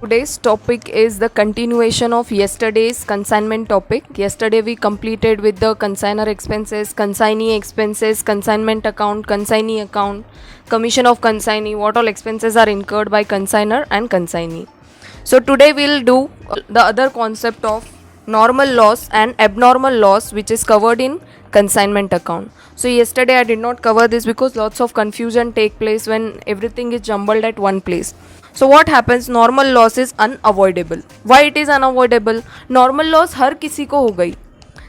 Today's topic is the continuation of yesterday's consignment topic. Yesterday we completed with the consigner expenses, consignee expenses, consignment account, consignee account, commission of consignee, what all expenses are incurred by consigner and consignee. So today we'll do the other concept of normal loss and abnormal loss which is covered in consignment account. So yesterday I did not cover this because lots of confusion take place when everything is jumbled at one place. So what happens, normal loss is unavoidable. Why it is unavoidable? Normal loss हर किसी को हो गई.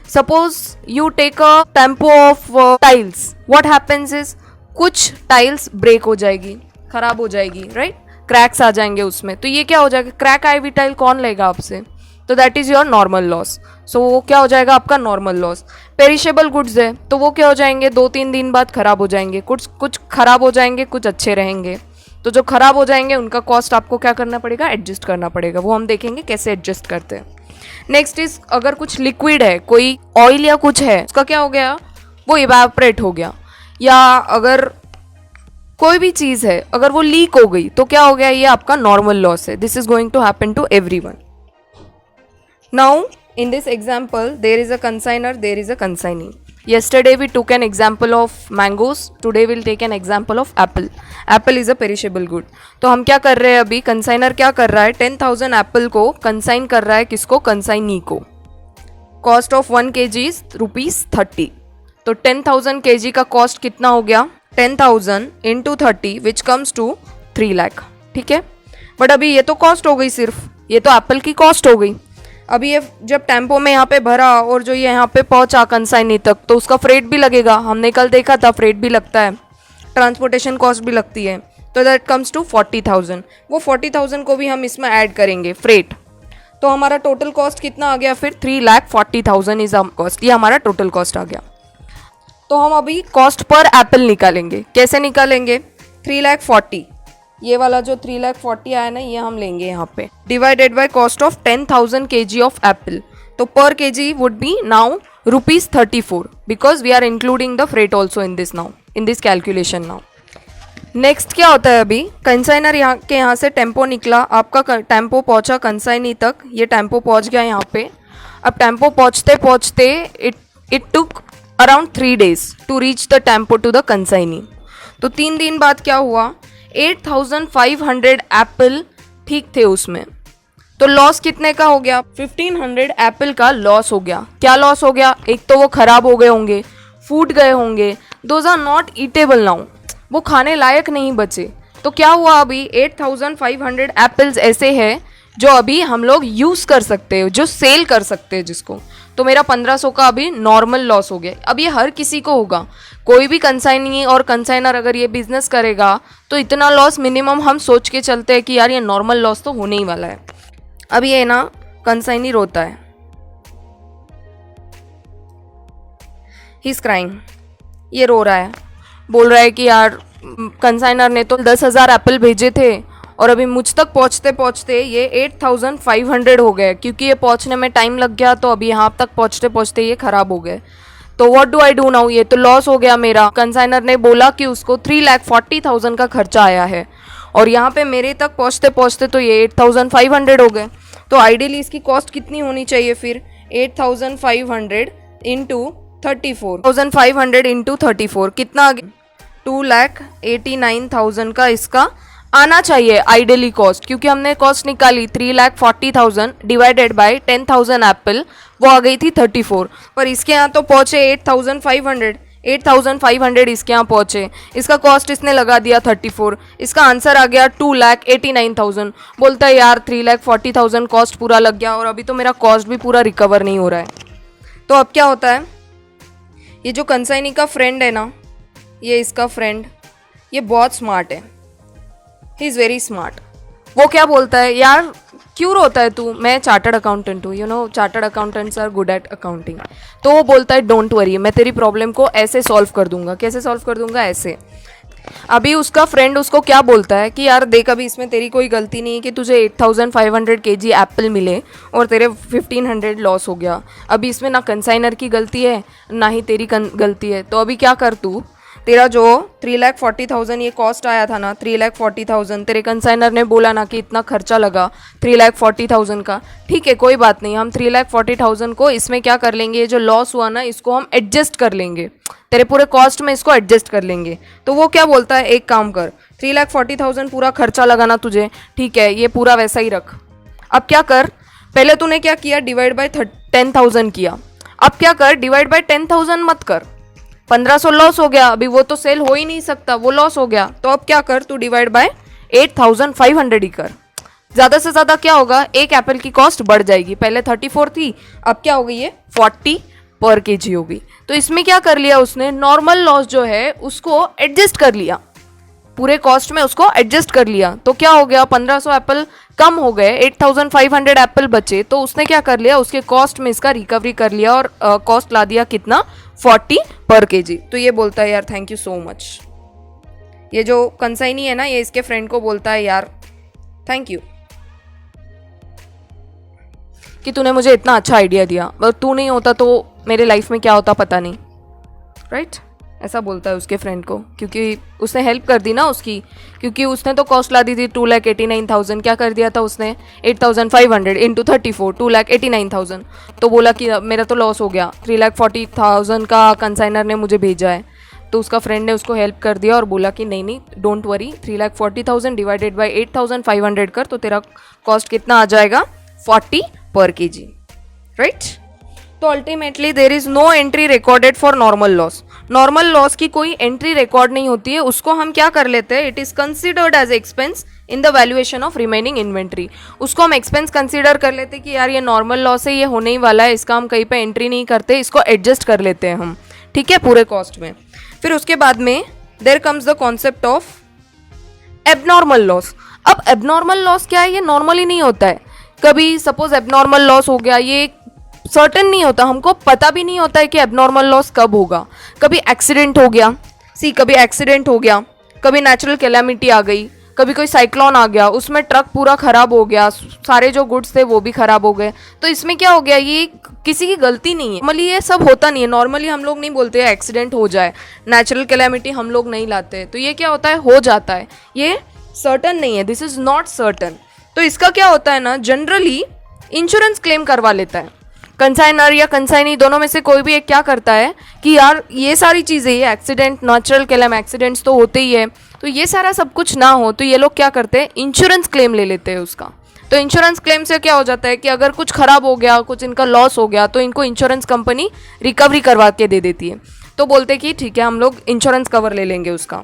Suppose you take a tempo of tiles. What happens is कुछ tiles break हो जाएगी, खराब हो जाएगी, right? क्रैक्स आ जाएंगे उसमें. तो ये क्या हो जाएगा, क्रैक आई हुई टाइल कौन लेगा आपसे? तो that is your normal loss. So वो क्या हो जाएगा आपका नॉर्मल लॉस. पेरिशेबल गुड्स है तो वो क्या हो जाएंगे, 2-3 दिन बाद खराब हो जाएंगे. कुछ खराब हो जाएंगे, कुछ अच्छे रहेंगे. तो जो खराब हो जाएंगे उनका कॉस्ट आपको क्या करना पड़ेगा, एडजस्ट करना पड़ेगा. वो हम देखेंगे कैसे एडजस्ट करते हैं. नेक्स्ट इज, अगर कुछ लिक्विड है, कोई ऑयल या कुछ है, उसका क्या हो गया, वो इवेपोरेट हो गया. या अगर कोई भी चीज़ है अगर वो लीक हो गई तो क्या हो गया, ये आपका नॉर्मल लॉस है. This is going to happen to everyone. Now in this example there is a consigner, there is a consignee. Yesterday we took an example of mangoes, today we'll take an example of apple. Apple is a perishable good. तो हम क्या कर रहे हैं अभी, consignor क्या कर रहा है, 10,000 एप्पल को कंसाइन कर रहा है. किसको, कंसाइनी को. Cost of 1 kg is ₹30. तो 10,000 kg का कॉस्ट कितना हो गया, 10,000 into 30 which comes to 3 lakh. ठीक है, बट अभी ये तो कॉस्ट हो गई, सिर्फ ये तो एप्पल की कॉस्ट हो गई. अभी ये जब टेम्पो में यहाँ पे भरा और जो ये यहाँ पे पहुँचा कंसाइनी तक, तो उसका फ्रेट भी लगेगा. हमने कल देखा था फ्रेट भी लगता है, ट्रांसपोर्टेशन कॉस्ट भी लगती है. तो दैट कम्स टू 40,000. वो 40,000 को भी हम इसमें ऐड करेंगे फ्रेट. तो हमारा टोटल कॉस्ट कितना आ गया फिर, 3,40,000 इज कॉस्ट. ये हमारा टोटल कॉस्ट आ गया. तो हम अभी कॉस्ट पर एप्पल निकालेंगे. कैसे निकालेंगे, 3,40,000, ये वाला जो 3,40,000 आया ना, ये हम लेंगे यहाँ पे, divided by cost of 10,000 kg of apple. तो पर kg would be now ₹34 because we are including the freight also in this now, in this calculation now. Next क्या होता है, अभी कंसाइनर यहाँ से टेम्पो निकला, आपका टेम्पो पहुँचा कंसाइनी तक, ये टेम्पो पहुँच गया यहाँ पे. अब टेम्पो पहुँचते पहुँचते it took around 3 days to reach the tempo to the consignee. तो 3 दिन बाद क्या हुआ, 8,500 एप्पल ठीक थे उसमें. तो लॉस कितने का हो गया, 1,500 एप्पल का लॉस हो गया. क्या लॉस हो गया, एक तो वो खराब हो गए होंगे, फूट गए होंगे, those are not eatable now, वो खाने लायक नहीं बचे. तो क्या हुआ, अभी 8,500 एप्पल्स ऐसे हैं जो अभी हम लोग यूज़ कर सकते हैं, जो सेल कर सकते हैं जिसको. तो मेरा 1,500 का अभी नॉर्मल लॉस हो गया. अब ये हर किसी को होगा, कोई भी कंसाइनी और कंसाइनर अगर ये बिजनेस करेगा तो इतना लॉस मिनिमम हम सोच के चलते हैं कि यार ये नॉर्मल लॉस तो होने ही वाला है. अब ये ना कंसाइनी रोता है, ही इज क्राइंग, ये रो रहा है, बोल रहा है कि यार कंसाइनर ने तो 10,000 एप्पल भेजे थे और अभी मुझ तक पहुँचते पहुँचते ये 8,500 हो गए, क्योंकि ये पहुँचने में टाइम लग गया. तो अभी यहाँ तक पहुँचते पहुँचते ये ख़राब हो गए. तो what do I do now, ये तो लॉस हो गया मेरा. कंसाइनर ने बोला कि उसको 3,40,000 का खर्चा आया है और यहाँ पे मेरे तक पहुँचते पहुँचते तो ये 8,500 हो गए. तो आइडियली इसकी कॉस्ट कितनी होनी चाहिए फिर, 8,500 इंटू 34, 1,500 इंटू 34 कितना आ गया, 2,89,000 का इसका आना चाहिए आइडियली कॉस्ट. क्योंकि हमने कॉस्ट निकाली 3,40,000 डिवाइडेड बाय 10,000 एप्पल, वो आ गई थी 34. पर इसके यहाँ तो पहुँचे 8,500 इसके यहाँ पहुँचे, इसका कॉस्ट इसने लगा दिया 34. इसका आंसर आ गया 2,89,000. बोलता है यार 3,40,000 कॉस्ट पूरा लग गया और अभी तो मेरा कॉस्ट भी पूरा रिकवर नहीं हो रहा है. तो अब क्या होता है, ये जो कंसाइनी का फ्रेंड है ना, ये इसका फ्रेंड, ये बहुत स्मार्ट है, ही इज़ वेरी स्मार्ट. वो क्या बोलता है, यार क्यों रोता है तू, मैं चार्टर्ड अकाउंटेंट हूँ, you know chartered accountants are good at accounting. तो वो बोलता है डोंट वरी, मैं तेरी प्रॉब्लम को ऐसे सॉल्व कर दूंगा. कैसे सॉल्व कर दूंगा, ऐसे. अभी उसका फ्रेंड उसको क्या बोलता है कि यार देख, अभी इसमें तेरी कोई गलती नहीं है कि तुझे 8,500 kg एप्पल मिले और तेरे 1,500 लॉस हो गया. अभी इसमें ना कंसाइनर की गलती है ना ही तेरी गलती है. तो अभी क्या कर, तू तेरा जो 3,40,000 ये कॉस्ट आया था ना, 3,40,000 तेरे कंसाइनर ने बोला ना कि इतना खर्चा लगा 3,40,000 का, ठीक है कोई बात नहीं, हम 3,40,000 को इसमें क्या कर लेंगे, ये जो लॉस हुआ ना इसको हम एडजस्ट कर लेंगे, तेरे पूरे कॉस्ट में इसको एडजस्ट कर लेंगे। तो वो क्या बोलता है, एक काम कर, 3,40,000 पूरा खर्चा लगाना तुझे, ठीक है ये पूरा वैसा ही रख। अब क्या कर, पहले तूने क्या किया, डिवाइड बाय 10,000 किया। अब क्या कर, डिवाइड बाय 10,000 मत कर, 1,500 लॉस हो गया, अभी वो तो सेल हो ही नहीं सकता, वो लॉस हो गया। तो अब क्या कर, तू डिवाइड बाय 8,500 ही कर। ज़्यादा से ज़्यादा क्या होगा, एक एप्पल की कॉस्ट बढ़ जाएगी, पहले 34 थी, अब क्या हो गई है 40 पर केजी होगी। तो इसमें क्या कर लिया उसने, नॉर्मल लॉस जो है उसको एडजस्ट कर लिया, पूरे कॉस्ट में उसको एडजस्ट कर लिया। तो क्या हो गया, 1,500 एप्पल कम हो गए, 8,500 एप्पल बचे, तो उसने क्या कर लिया, उसके कॉस्ट में इसका रिकवरी कर लिया और कॉस्ट ला दिया कितना, 40 पर केजी। तो ये बोलता है यार थैंक यू सो मच, ये जो कंसाइनी है ना ये इसके फ्रेंड को बोलता है यार थैंक यू कि तूने मुझे इतना अच्छा आइडिया दिया, और तू नहीं होता तो मेरे लाइफ में क्या होता पता नहीं, राइट ऐसा बोलता है उसके फ्रेंड को, क्योंकि उसने हेल्प कर दी ना उसकी, क्योंकि उसने तो कॉस्ट ला दी थी 2,89,000, क्या कर दिया था उसने 8,500 इंटू 34 2,89,000। तो बोला कि मेरा तो लॉस हो गया, 3,40,000 का कंसाइनर ने मुझे भेजा है। तो उसका फ्रेंड ने उसको हेल्प कर दिया और बोला कि नहीं नहीं डोंट वरी, 3,40,000 डिवाइडेड बाई 8,500 कर, तो तेरा कॉस्ट कितना आ जाएगा 40 पर केजी, राइट। तो ultimately there is no entry recorded for normal loss, normal loss की कोई एंट्री रिकॉर्ड नहीं होती है, उसको हम क्या कर लेते हैं, it is considered as expense in the valuation of remaining inventory. उसको हम एक्सपेंस कंसीडर कर लेते हैं कि यार ये नॉर्मल लॉस है, ये होने ही वाला है, इसका हम कहीं पे एंट्री नहीं करते, इसको एडजस्ट कर लेते हैं हम, ठीक है पूरे कॉस्ट में। फिर उसके बाद में there comes the concept of abnormal loss. अब एबनॉर्मल लॉस क्या है, ये नॉर्मली नहीं होता है, कभी सपोज एबनॉर्मल लॉस हो गया, ये सर्टेन नहीं होता, हमको पता भी नहीं होता है कि एबनॉर्मल लॉस कब होगा। कभी एक्सीडेंट हो गया, कभी एक्सीडेंट हो गया, कभी नेचुरल कैलामिटी आ गई, कभी कोई साइक्लोन आ गया, उसमें ट्रक पूरा ख़राब हो गया, सारे जो गुड्स थे वो भी ख़राब हो गए। तो इसमें क्या हो गया, ये किसी की गलती नहीं है, नॉर्मली ये सब होता नहीं है, नॉर्मली हम लोग नहीं बोलते एक्सीडेंट हो जाए, नेचुरल कैलामिटी हम लोग नहीं लाते, तो ये क्या होता है, हो जाता है, ये सर्टन नहीं है, दिस इज़ नॉट सर्टन। तो इसका क्या होता है ना, जनरली इंश्योरेंस क्लेम करवा लेता है कंसाइनर या कंसाइनी, दोनों में से कोई भी एक क्या करता है कि यार ये सारी चीज़ें, ये एक्सीडेंट नेचुरल कैलाम एक्सीडेंट्स तो होते ही है, तो ये सारा सब कुछ ना हो तो ये लोग क्या करते हैं, इंश्योरेंस क्लेम ले लेते हैं उसका। तो इंश्योरेंस क्लेम से क्या हो जाता है कि अगर कुछ ख़राब हो गया, कुछ इनका लॉस हो गया, तो इनको इंश्योरेंस कंपनी रिकवरी करवा के दे देती है। तो बोलते कि ठीक है हम लोग इंश्योरेंस कवर ले लेंगे उसका,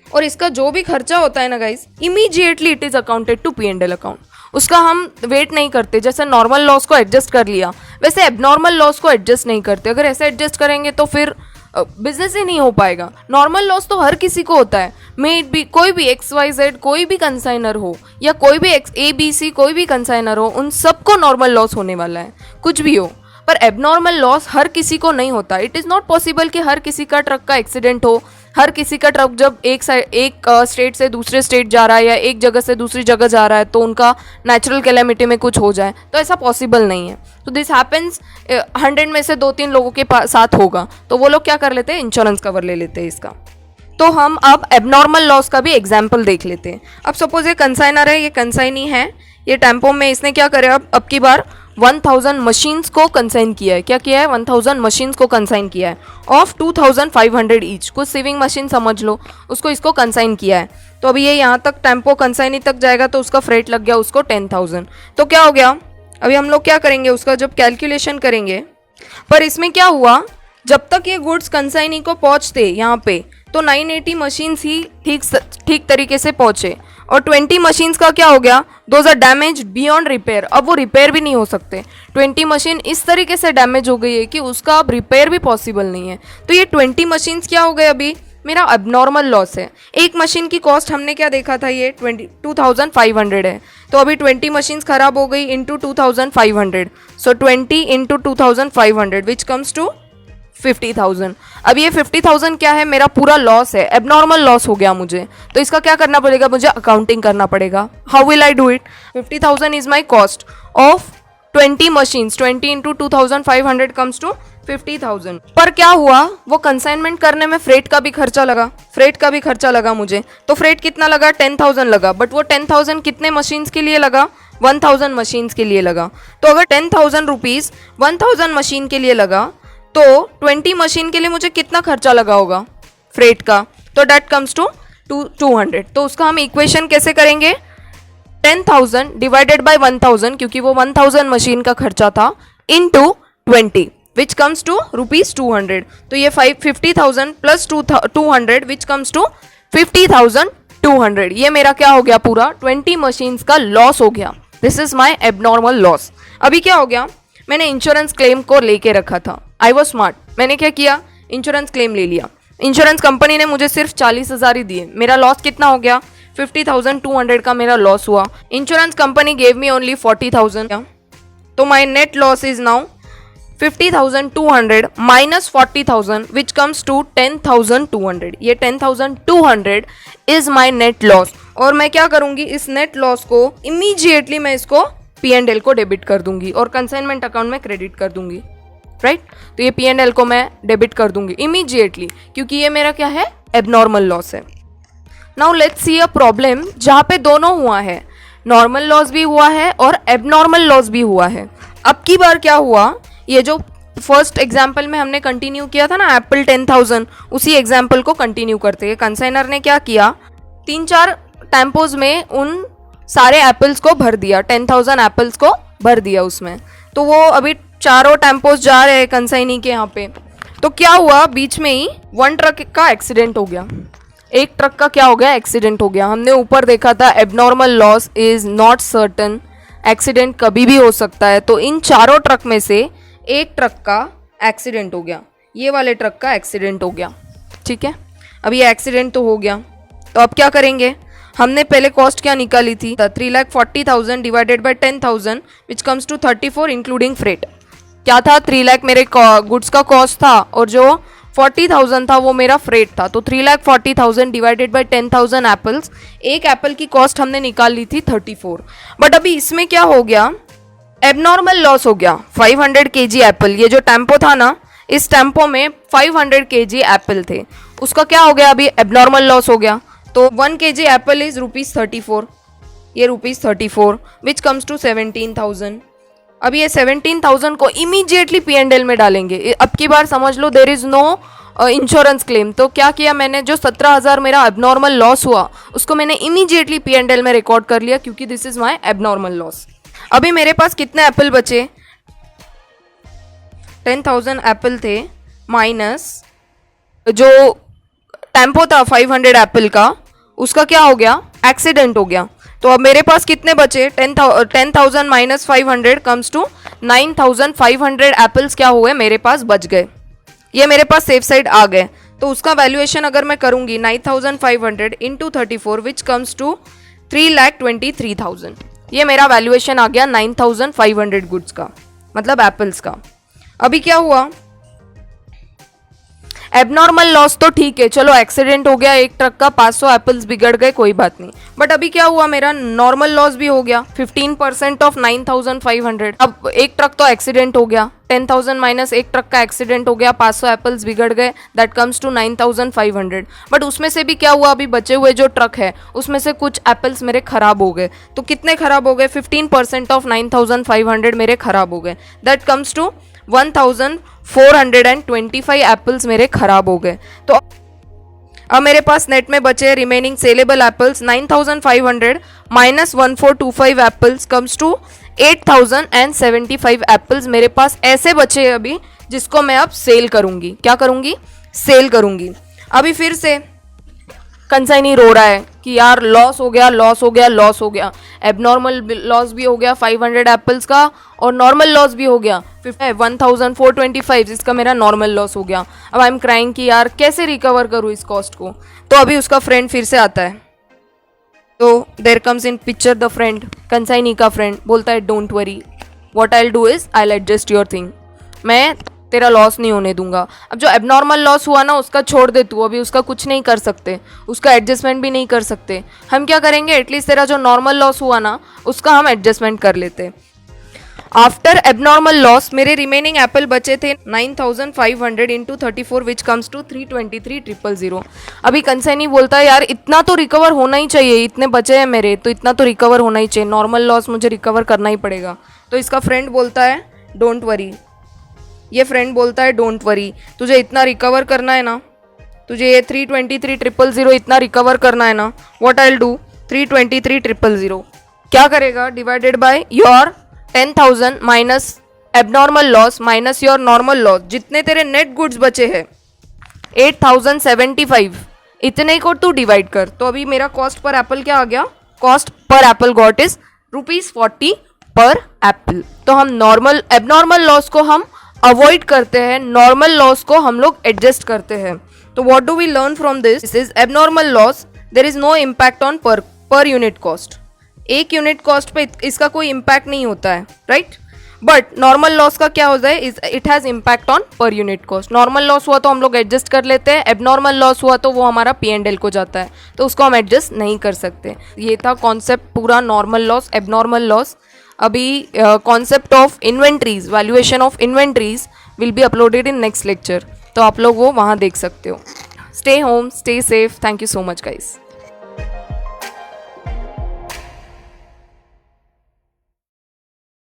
और इसका जो भी खर्चा होता है ना guys, immediately it is accounted to P&L account, उसका हम वेट नहीं करते। जैसे नॉर्मल लॉस को एडजस्ट कर लिया, वैसे एबनॉर्मल लॉस को एडजस्ट नहीं करते। अगर ऐसे एडजस्ट करेंगे तो फिर बिजनेस ही नहीं हो पाएगा। नॉर्मल लॉस तो हर किसी को होता है, मे इट भी कोई भी XYZ कोई भी कंसाइनर हो, या कोई भी ABC कोई भी कंसाइनर हो, उन सबको नॉर्मल लॉस होने वाला है, कुछ भी हो। पर एबनॉर्मल लॉस हर किसी को नहीं होता। इट इज़ नॉट पॉसिबल कि हर किसी का ट्रक का एक्सीडेंट हो, हर किसी का ट्रक जब एक स्टेट से दूसरे स्टेट जा रहा है या एक जगह से दूसरी जगह जा रहा है तो उनका नेचुरल कैलामिटी में कुछ हो जाए, तो ऐसा पॉसिबल नहीं है। तो दिस हैपन्स 100 में से 2-3 लोगों के साथ होगा, तो वो लोग क्या कर लेते हैं, इंश्योरेंस कवर ले लेते हैं इसका। तो हम अब एबनॉर्मल लॉस का भी एग्जाम्पल देख लेते हैं। अब सपोज ये कंसाइनर है, ये कंसाइनी है, ये टेम्पो में इसने क्या करे, अब की बार 1,000 मशीन्स को कंसाइन किया है। क्या किया है, 1,000 मशीन्स को कंसाइन किया है ऑफ 2,500 ईच। कुछ सीविंग मशीन समझ लो, उसको इसको कंसाइन किया है। तो अभी ये यहाँ तक टेम्पो कंसाइनी तक जाएगा तो उसका फ्रेट लग गया उसको 10,000। तो क्या हो गया, अभी हम लोग क्या करेंगे, उसका जब कैलकुलेशन करेंगे, पर इसमें क्या हुआ, जब तक ये गुड्स कंसाइनी को पहुँचते यहाँ पे तो 980 मशीन्स ही ठीक तरीके से पहुँचे, और 20 मशीन्स का क्या हो गया, those are damage beyond repair. अब वो रिपेयर भी नहीं हो सकते। 20 मशीन इस तरीके से डैमेज हो गई है कि उसका अब रिपेयर भी पॉसिबल नहीं है। तो ये 20 मशीन्स क्या हो गए, अभी मेरा अबनॉर्मल लॉस है। एक मशीन की कॉस्ट हमने क्या देखा था, ये 2,500 है, तो अभी 20 मशीन्स खराब हो गई into 2,500, so 20 into 2,500 which comes to 50,000। अब ये 50,000 क्या है, मेरा पूरा लॉस है, एबनॉर्मल लॉस हो गया मुझे। तो इसका क्या करना पड़ेगा, मुझे अकाउंटिंग करना पड़ेगा। How will I do it, 50,000 is my cost of 20 machines, 20 into 2,500 comes to 50,000। पर क्या हुआ, वो कंसाइनमेंट करने में फ्रेट का भी खर्चा लगा मुझे। तो फ्रेट कितना लगा, 10,000 लगा। बट वो 10,000 कितने मशीन्स के लिए लगा, 1,000 मशीन्स के लिए लगा। तो अगर 10,000 रुपीज़ 1,000 मशीन के लिए लगा तो 20 मशीन के लिए मुझे कितना खर्चा लगा होगा फ्रेट का, तो डेट कम्स टू 200। तो उसका हम इक्वेशन कैसे करेंगे, 10,000 डिवाइडेड बाय 1,000, क्योंकि वो 1,000 मशीन का खर्चा था, इनटू 20 विच कम्स टू ₹200। तो ये 50,000 प्लस 200 विच कम्स टू 50,200। ये मेरा क्या हो गया, पूरा 20 मशीन्स का लॉस हो गया। This is my abnormal loss. अभी क्या हो गया, मैंने इंश्योरेंस क्लेम को लेके रखा था। आई वॉज स्मार्ट, मैंने क्या किया, इंश्योरेंस क्लेम ले लिया। इंश्योरेंस कंपनी ने मुझे सिर्फ 40,000 ही दिए। मेरा लॉस कितना हो गया, 50,200 का मेरा लॉस हुआ। Insurance company gave me only 40,000। तो my net loss is now 50,200 minus 40,000 which comes to 10,200। ये 10,200 इज माई नेट लॉस। और मैं क्या करूंगी, इस नेट लॉस को इमीजिएटली मैं इसको P&L को डेबिट कर दूंगी और कंसाइनमेंट अकाउंट में क्रेडिट कर दूंगी, राइट। तो ये P&L को मैं डेबिट कर दूंगी इमीजिएटली, क्योंकि ये मेरा क्या है, एबनॉर्मल लॉस है। Now let's see a problem जहाँ पे दोनों हुआ है, नॉर्मल लॉस भी हुआ है और एबनॉर्मल लॉस भी हुआ है। अब की बार क्या हुआ, ये जो फर्स्ट एग्जाम्पल में हमने कंटिन्यू किया था ना, एप्पल 10,000, उसी एग्जाम्पल को कंटिन्यू करते हैं। कंसाइनर ने क्या किया, 3-4 टेम्पोज में उन सारे एप्पल्स को भर दिया, 10,000 एप्पल्स को भर दिया उसमें। तो वो अभी चारों टेम्पोज जा रहे हैं कंसाइनी के यहाँ पे। तो क्या हुआ, बीच में ही 1 ट्रक का एक्सीडेंट हो गया। एक ट्रक का क्या हो गया, एक्सीडेंट हो गया। हमने ऊपर देखा था abnormal loss is not certain, accident कभी भी हो सकता है। तो इन चारों ट्रक में से एक ट्रक का एक्सीडेंट हो गया, ये वाले ट्रक का एक्सीडेंट हो गया, ठीक है। अब ये एक्सीडेंट तो हो गया, तो अब क्या करेंगे, हमने पहले कॉस्ट क्या निकाली थी, 3,40,000 divided by 10,000 which comes to 34 including freight. क्या था, 3 लाख मेरे गुड्स का कॉस्ट था और जो 40,000 था वो मेरा फ्रेट था। तो 3,40,000 डिवाइडेड बाय 10,000 एप्पल्स, एक एप्पल की कॉस्ट हमने निकाल ली थी 34। बट अभी इसमें क्या हो गया, एबनॉर्मल लॉस हो गया। 500 kg एप्पल, ये जो टेम्पो था ना, इस टेम्पो में 500 kg एप्पल थे, उसका क्या हो गया, अभी एबनॉर्मल लॉस हो गया। तो 1 kg एप्पल इज ₹34, ये ₹34 विच कम्स टू 17,000। अब ये 17,000 को इमीडिएटली P&L में डालेंगे। अब की बार समझ लो there is no insurance claim. तो क्या किया मैंने, जो 17,000 मेरा एबनॉर्मल लॉस हुआ उसको मैंने इमीडिएटली P&L में रिकॉर्ड कर लिया, क्योंकि this is my abnormal loss. अभी मेरे पास कितने एप्पल बचे, 10,000 एप्पल थे माइनस जो टेम्पो था 500 एप्पल का, उसका क्या हो गया, एक्सीडेंट हो गया। तो अब मेरे पास कितने बचे, 10,000 माइनस 500 कम्स टू 9,500 एप्पल्स क्या हुए, मेरे पास बच गए, ये मेरे पास सेफ साइड आ गए। तो उसका वैल्यूएशन अगर मैं करूंगी 9,500 इंटू 34 विच कम्स टू 3,23,000। ये मेरा वैल्यूएशन आ गया 9,500 गुड्स का, मतलब एप्पल्स का। अभी क्या हुआ, एबनॉर्मल लॉस तो ठीक है, चलो एक्सीडेंट हो गया एक ट्रक का, 500 एप्पल्स बिगड़ गए, कोई बात नहीं। बट अभी क्या हुआ, मेरा नॉर्मल लॉस भी हो गया, 15% ऑफ 9,500। अब एक ट्रक तो एक्सीडेंट हो गया, 10,000 माइनस एक ट्रक का एक्सीडेंट हो गया, 500 एप्पल्स बिगड़ गए, दैट कम्स टू 9,500। बट उसमें से भी क्या हुआ, अभी बचे हुए जो ट्रक है उसमें से कुछ एप्पल्स मेरे खराब हो गए। तो कितने खराब हो गए, 15% ऑफ 9,500 मेरे खराब हो गए, दैट कम्स टू 1,425 एप्पल्स मेरे खराब हो गए। तो अब मेरे पास नेट में बचे remaining saleable apples 9,500 minus 1,425 apples comes to 8,075 apples मेरे पास ऐसे बचे अभी, जिसको मैं अब सेल करूंगी। क्या करूंगी, सेल करूंगी। अभी फिर से कंसाइनी रो रहा है कि यार लॉस हो गया, लॉस हो गया, लॉस हो गया। एबनॉर्मल लॉस भी हो गया 500 एप्पल्स का, और नॉर्मल लॉस भी हो गया 1,425, इसका मेरा नॉर्मल लॉस हो गया। अब आई एम क्राइंग कि यार कैसे रिकवर करूँ इस कॉस्ट को। तो अभी उसका फ्रेंड फिर से आता है, तो there comes in picture the friend, consignee का फ्रेंड बोलता है don't worry, what I will do is I will adjust your thing, मैं तेरा लॉस नहीं होने दूंगा। अब जो एबनॉर्मल लॉस हुआ ना उसका छोड़ दे तू, अभी उसका कुछ नहीं कर सकते, उसका एडजस्टमेंट भी नहीं कर सकते। हम क्या करेंगे, एटलीस्ट तेरा जो नॉर्मल लॉस हुआ ना उसका हम एडजस्टमेंट कर लेते। आफ्टर एबनॉर्मल लॉस मेरे रिमेनिंग एप्पल बचे थे 9500 इंटू 34 विच कम्स टू 323,000। अभी कंसाइनी बोलता है यार इतना तो रिकवर होना ही चाहिए, इतने बचे हैं मेरे तो इतना तो रिकवर होना ही चाहिए, नॉर्मल लॉस मुझे रिकवर करना ही पड़ेगा। तो इसका फ्रेंड बोलता है डोंट वरी, ये फ्रेंड बोलता है डोंट वरी, तुझे इतना रिकवर करना है ना, तुझे ये 323,000 इतना रिकवर करना है ना, व्हाट आई विल डू 323,000 क्या करेगा, divided by your 10,000 minus abnormal loss minus your normal loss, जितने तेरे नेट गुड्स बचे हैं 8,075 इतने को तू डिवाइड कर। तो अभी मेरा कॉस्ट पर एप्पल क्या आ गया, cost per Apple got is ₹40 पर एप्पल। तो हम नॉर्मल एबनॉर्मल लॉस को हम अवॉइड करते हैं, नॉर्मल लॉस को हम लोग एडजस्ट करते हैं। तो what do we learn from this is abnormal loss there is no impact on per unit cost, एक यूनिट कॉस्ट पे इसका कोई इम्पैक्ट नहीं होता है, राइट। बट नॉर्मल लॉस का क्या होता है, it has impact on per unit cost. Normal loss हुआ तो हम लोग एडजस्ट कर लेते हैं, एबनॉर्मल लॉस हुआ तो वो हमारा P&L को जाता है, तो उसको हम एडजस्ट नहीं कर सकते। ये था कॉन्सेप्ट पूरा नॉर्मल लॉस एबनॉर्मल लॉस। अभी concept of inventories, valuation of inventories will be uploaded in next lecture, तो आप लोग वो वहाँ देख सकते हो। Stay home, stay safe, thank you so much guys.